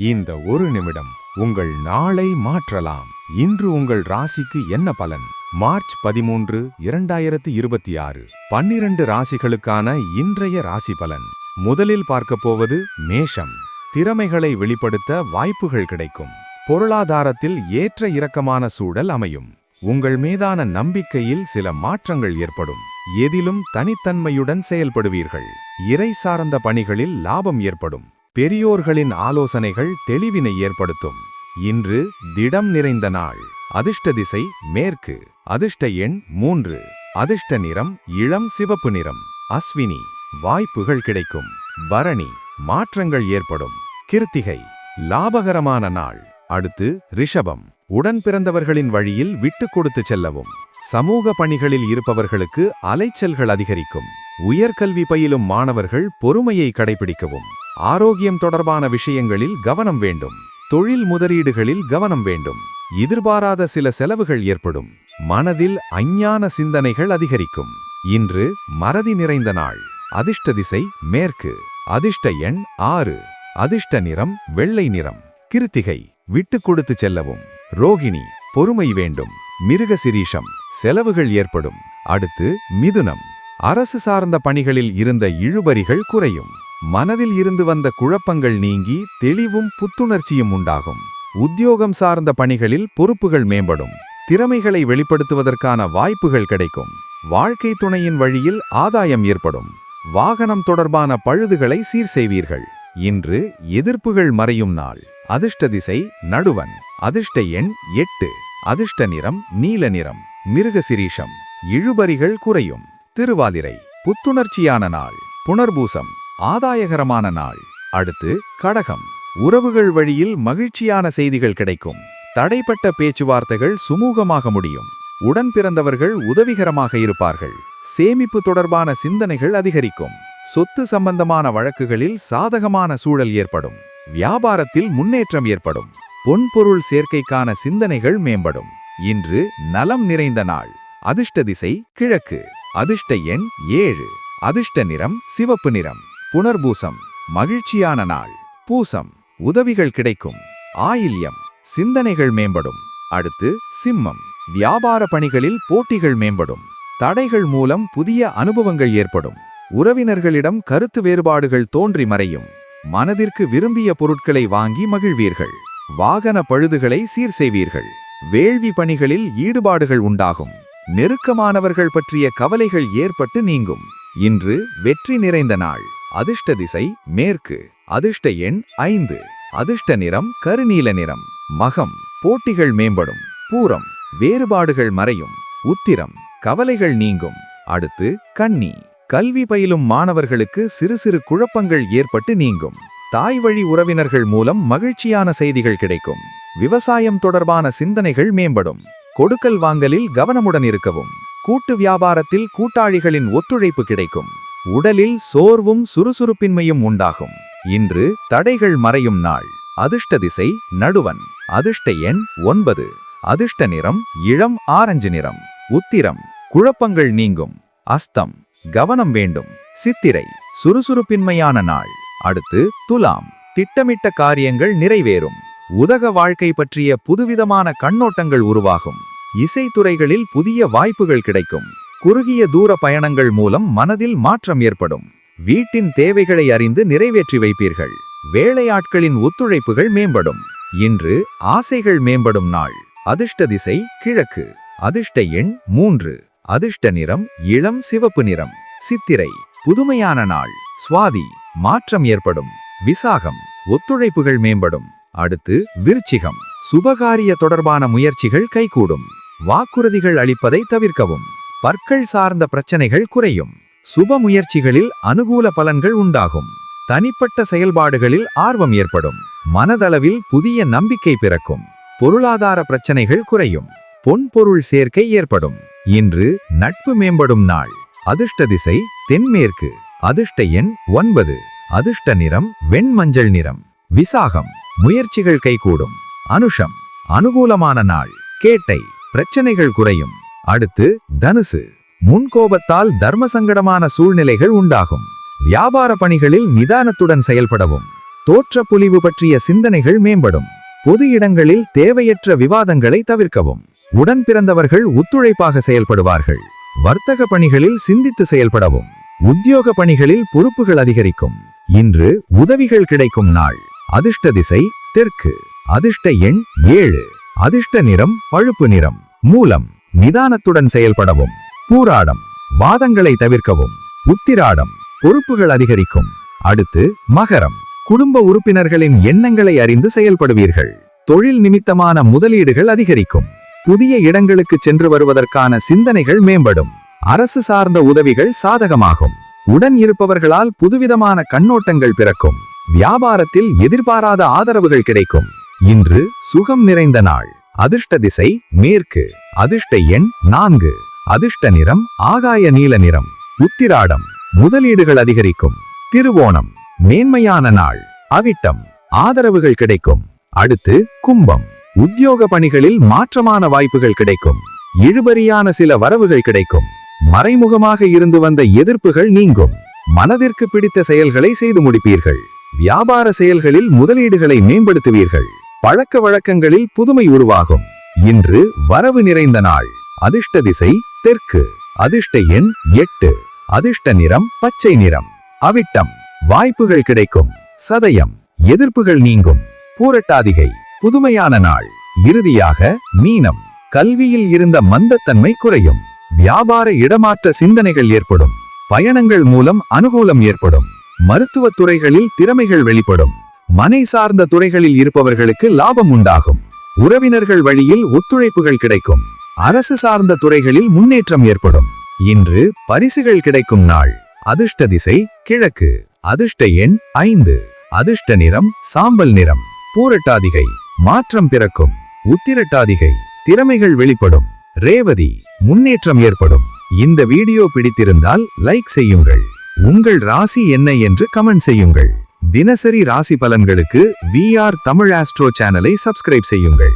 இந்த ஒரு நிமிடம் உங்கள் நாளை மாற்றலாம். இன்று உங்கள் ராசிக்கு என்ன பலன்? மார்ச் 13, 2026 12 ராசிகளுக்கான இன்றைய ராசி பலன். முதலில் பார்க்கப் போவது மேஷம். திறமைகளை வெளிப்படுத்த வாய்ப்புகள் கிடைக்கும். பொருளாதாரத்தில் ஏற்ற இறக்கமான சூழல் அமையும். உங்கள் மீதான நம்பிக்கையில் சில மாற்றங்கள் ஏற்படும். எதிலும் தனித்தன்மையுடன் செயல்படுவீர்கள். இறை சார்ந்த பணிகளில் லாபம் ஏற்படும். பெரியோர்களின் ஆலோசனைகள் தெளிவினை ஏற்படுத்தும். இன்று திடம் நிறைந்த நாள். அதிர்ஷ்ட திசை மேற்கு. அதிர்ஷ்ட எண் 3. அதிர்ஷ்ட நிறம் இளம் சிவப்பு நிறம். அஸ்வினி வாய்ப்புகள் கிடைக்கும். பரணி மாற்றங்கள் ஏற்படும். கிருத்திகை லாபகரமான நாள். அடுத்து ரிஷபம். உடன் பிறந்தவர்களின் வழியில் விட்டு கொடுத்து செல்லவும். சமூக பணிகளில் இருப்பவர்களுக்கு அலைச்சல்கள் அதிகரிக்கும். உயர்கல்வி பயிலும் மாணவர்கள் பொறுமையை கடைபிடிக்கவும். ஆரோக்கியம் தொடர்பான விஷயங்களில் கவனம் வேண்டும். தொழில் முதலீடுகளில் கவனம் வேண்டும். எதிர்பாராத சில செலவுகள் ஏற்படும். மனதில் அஞ்ஞான சிந்தனைகள் அதிகரிக்கும். இன்று மறதி நிறைந்த நாள். அதிர்ஷ்ட திசை மேற்கு. அதிர்ஷ்ட எண் 6. அதிர்ஷ்ட நிறம் வெள்ளை நிறம். கிருத்திகை விட்டு கொடுத்து செல்லவும். ரோகிணி பொறுமை வேண்டும். மிருகசிரீஷம் செலவுகள் ஏற்படும். அடுத்து மிதுனம். அரசு சார்ந்த பணிகளில் இருந்த இழுபறிகள் குறையும். மனதில் இருந்து வந்த குழப்பங்கள் நீங்கி தெளிவும் புத்துணர்ச்சியும் உண்டாகும். உத்தியோகம் சார்ந்த பணிகளில் பொறுப்புகள் மேம்படும். திறமைகளை வெளிப்படுத்துவதற்கான வாய்ப்புகள் கிடைக்கும். வாழ்க்கை துணையின் வழியில் ஆதாயம் ஏற்படும். வாகனம் தொடர்பான பழுதுகளை சீர் செய்வீர்கள். இன்று எதிர்ப்புகள் மறையும் நாள். அதிர்ஷ்ட திசை நடுவன். அதிர்ஷ்ட எண் 8. அதிர்ஷ்ட நிறம் நீல நிறம். மிருகசிரீஷம் இழுபறிகள் குறையும். திருவாதிரை புத்துணர்ச்சியான நாள். புனர்பூசம் ஆதாயகரமான நாள். அடுத்து கடகம். உறவுகள் வழியில் மகிழ்ச்சியான செய்திகள் கிடைக்கும். தடைப்பட்ட பேச்சுவார்த்தைகள் சுமூகமாக முடியும். உடன் பிறந்தவர்கள் உதவிகரமாக இருப்பார்கள். சேமிப்பு தொடர்பான சிந்தனைகள் அதிகரிக்கும். சொத்து சம்பந்தமான வழக்குகளில் சாதகமான சூழல் ஏற்படும். வியாபாரத்தில் முன்னேற்றம் ஏற்படும். பொன்பொருள் சேர்க்கைக்கான சிந்தனைகள் மேம்படும். இன்று நலம் நிறைந்த நாள். அதிர்ஷ்ட திசை கிழக்கு. அதிர்ஷ்ட எண் 7. அதிர்ஷ்ட நிறம் சிவப்பு நிறம். புனர்பூசம் மகிழ்ச்சியான நாள். பூசம் உதவிகள் கிடைக்கும். ஆயில்யம் சிந்தனைகள் மேம்படும். அடுத்து சிம்மம். வியாபார பணிகளில் போட்டிகள் மேம்படும். தடைகள் மூலம் புதிய அனுபவங்கள் ஏற்படும். உறவினர்களிடம் கருத்து வேறுபாடுகள் தோன்றி மறையும். மனதிற்கு விரும்பிய பொருட்களை வாங்கி மகிழ்வீர்கள். வாகன பழுதுகளை சீர் செய்வீர்கள். வேள்வி பணிகளில் ஈடுபாடுகள் உண்டாகும். நெருக்கமானவர்கள் பற்றிய கவலைகள் ஏற்பட்டு நீங்கும். இன்று வெற்றி நிறைந்த நாள். அதிர்ஷ்ட திசை மேற்கு. அதிர்ஷ்ட எண் 5. அதிர்ஷ்ட நிறம் கருநீல நிறம். மகம் போட்டிகள் மேம்படும். பூரம் வேறுபாடுகள் மறையும். உத்திரம் கவலைகள் நீங்கும். அடுத்து கன்னி. கல்வி பயிலும் மாணவர்களுக்கு சிறு சிறு குழப்பங்கள் ஏற்பட்டு நீங்கும். தாய் வழி உறவினர்கள் மூலம் மகிழ்ச்சியான செய்திகள் கிடைக்கும். விவசாயம் தொடர்பான சிந்தனைகள் மேம்படும். கொடுக்கல் வாங்கலில் கவனமுடன் இருக்கவும். கூட்டு வியாபாரத்தில் கூட்டாளிகளின் ஒத்துழைப்பு கிடைக்கும். உடலில் சோர்வும் சுறுசுறுப்பின்மையும் உண்டாகும். இன்று தடைகள் மறையும் நாள். அதிர்ஷ்ட திசை நடுவன். அதிர்ஷ்ட எண் 9. அதிர்ஷ்ட நிறம் இளம் ஆரஞ்சு நிறம். உத்திரம் குழப்பங்கள் நீங்கும். அஸ்தம் கவனம் வேண்டும். சித்திரை சுறுசுறுப்பின்மையான நாள். அடுத்து துலாம். திட்டமிட்ட காரியங்கள் நிறைவேறும். உலக வாழ்க்கை பற்றிய புதுவிதமான கண்ணோட்டங்கள் உருவாகும். இசைத்துறைகளில் புதிய வாய்ப்புகள் கிடைக்கும். குறுகிய தூர பயணங்கள் மூலம் மனதில் மாற்றம் ஏற்படும். வீட்டின் தேவைகளை அறிந்து நிறைவேற்றி வைப்பீர்கள். வேலையாட்களின் ஒத்துழைப்புகள் மேம்படும். இன்று ஆசைகள் மேம்படும் நாள். அதிர்ஷ்ட திசை கிழக்கு. அதிர்ஷ்ட எண் 3. அதிர்ஷ்ட நிறம் இளம் சிவப்பு நிறம். சித்திரை புதுமையான நாள். சுவாதி மாற்றம் ஏற்படும். விசாகம் ஒத்துழைப்புகள் மேம்படும். அடுத்து விருச்சிகம். சுபகாரிய தொடர்பான முயற்சிகள் கைகூடும். வாக்குறுதிகள் அளிப்பதை தவிர்க்கவும். பற்கள் சார்ந்த பிரச்சனைகள் குறையும். சுப முயற்சிகளில் அனுகூல பலன்கள் உண்டாகும். தனிப்பட்ட செயல்பாடுகளில் ஆர்வம் ஏற்படும். மனதளவில் புதிய நம்பிக்கை பிறக்கும். பொருளாதார பிரச்சனைகள் குறையும். பொன்பொருள் சேர்க்கை ஏற்படும். இன்று நட்பு மேம்படும் நாள். அதிர்ஷ்ட திசை தென்மேற்கு. அதிர்ஷ்ட எண் 9. அதிர்ஷ்ட நிறம் வெண்மஞ்சள் நிறம். விசாகம் முயற்சிகள் கைகூடும். அனுஷம் அனுகூலமான நாள். கேட்டை பிரச்சனைகள் குறையும். அடுத்து தனுசு. முன்கோபத்தால் தர்ம சங்கடமான சூழ்நிலைகள் உண்டாகும். வியாபார பணிகளில் நிதானத்துடன் செயல்படவும். தோற்றப்பொலிவு பற்றிய சிந்தனைகள் மேம்படும். பொது இடங்களில் தேவையற்ற விவாதங்களை தவிர்க்கவும். உடன் பிறந்தவர்கள் ஒத்துழைப்பாக செயல்படுவார்கள். வர்த்தக பணிகளில் சிந்தித்து செயல்படவும். உத்தியோக பணிகளில் பொறுப்புகள் அதிகரிக்கும். இன்று உதவிகள் கிடைக்கும் நாள். அதிர்ஷ்ட திசை தெற்கு. அதிர்ஷ்ட எண் 7. அதிர்ஷ்ட நிறம் பழுப்பு நிறம். மூலம் நிதானத்துடன் செயல்படவும். பூராடம் வாதங்களை தவிர்க்கவும். உத்திராடம் பொறுப்புகள் அதிகரிக்கும். அடுத்து மகரம். குடும்ப உறுப்பினர்களின் எண்ணங்களை அறிந்து செயல்படுவீர்கள். தொழில் நிமித்தமான முதலீடுகள் அதிகரிக்கும். புதிய இடங்களுக்கு சென்று வருவதற்கான சிந்தனைகள் மேம்படும். அரசு சார்ந்த உதவிகள் சாதகமாகும். உடன் இருப்பவர்களால் புதுவிதமான கண்ணோட்டங்கள் பிறக்கும். வியாபாரத்தில் எதிர்பாராத ஆதரவுகள் கிடைக்கும். இன்று சுகம் நிறைந்த நாள். அதிர்ஷ்ட திசை மேற்கு. அதிர்ஷ்ட எண் 4. அதிர்ஷ்ட நிறம் ஆகாய நீல நிறம். உத்திராடம் முதலீடுகள் அதிகரிக்கும். திருவோணம் மேன்மையான நாள். அவிட்டம் ஆதரவுகள் கிடைக்கும். அடுத்து கும்பம். உத்தியோக பணிகளில் மாற்றமான வாய்ப்புகள் கிடைக்கும். இழுபறியான சில வரவுகள் கிடைக்கும். மறைமுகமாக இருந்து வந்த எதிர்ப்புகள் நீங்கும். மனதிற்கு பிடித்த செயல்களை செய்து முடிப்பீர்கள். வியாபார செயல்களில் முதலீடுகளை மேம்படுத்துவீர்கள். பழக்க வழக்கங்களில் புதுமை உருவாகும். இன்று வரவு நிறைந்த நாள். அதிர்ஷ்ட திசை தெற்கு. அதிர்ஷ்ட எண் 8. அதிர்ஷ்ட நிறம் பச்சை நிறம். அவிட்டம் வாய்ப்புகள் கிடைக்கும். சதயம் எதிர்ப்புகள் நீங்கும். பூரட்டாதிகை புதுமையான நாள். இறுதியாக மீனம். கல்வியில் இருந்த மந்தத்தன்மை குறையும். வியாபார இடமாற்ற சிந்தனைகள் ஏற்படும். பயணங்கள் மூலம் அனுகூலம் ஏற்படும். மருத்துவத் துறைகளில் திறமைகள் வெளிப்படும். மனை சார்ந்த துறைகளில் இருப்பவர்களுக்கு லாபம் உண்டாகும். உறவினர்கள் வழியில் ஒத்துழைப்புகள் கிடைக்கும். அரசு சார்ந்த துறைகளில் முன்னேற்றம் ஏற்படும். இன்று பரிசுகள் கிடைக்கும் நாள். அதிர்ஷ்ட திசை கிழக்கு. அதிர்ஷ்ட எண் 5. அதிர்ஷ்ட நிறம் சாம்பல் நிறம். பூரட்டாதிகை மாற்றம் பிறக்கும். உத்திரட்டாதிகை திறமைகள் வெளிப்படும். ரேவதி முன்னேற்றம் ஏற்படும். இந்த வீடியோ பிடித்திருந்தால் லைக் செய்யுங்கள். உங்கள் ராசி என்ன என்று கமெண்ட் செய்யுங்கள். தினசரி ராசி பலன்களுக்கு VR தமிழ் ஆஸ்ட்ரோ சேனலை சப்ஸ்கிரைப் செய்யுங்கள்.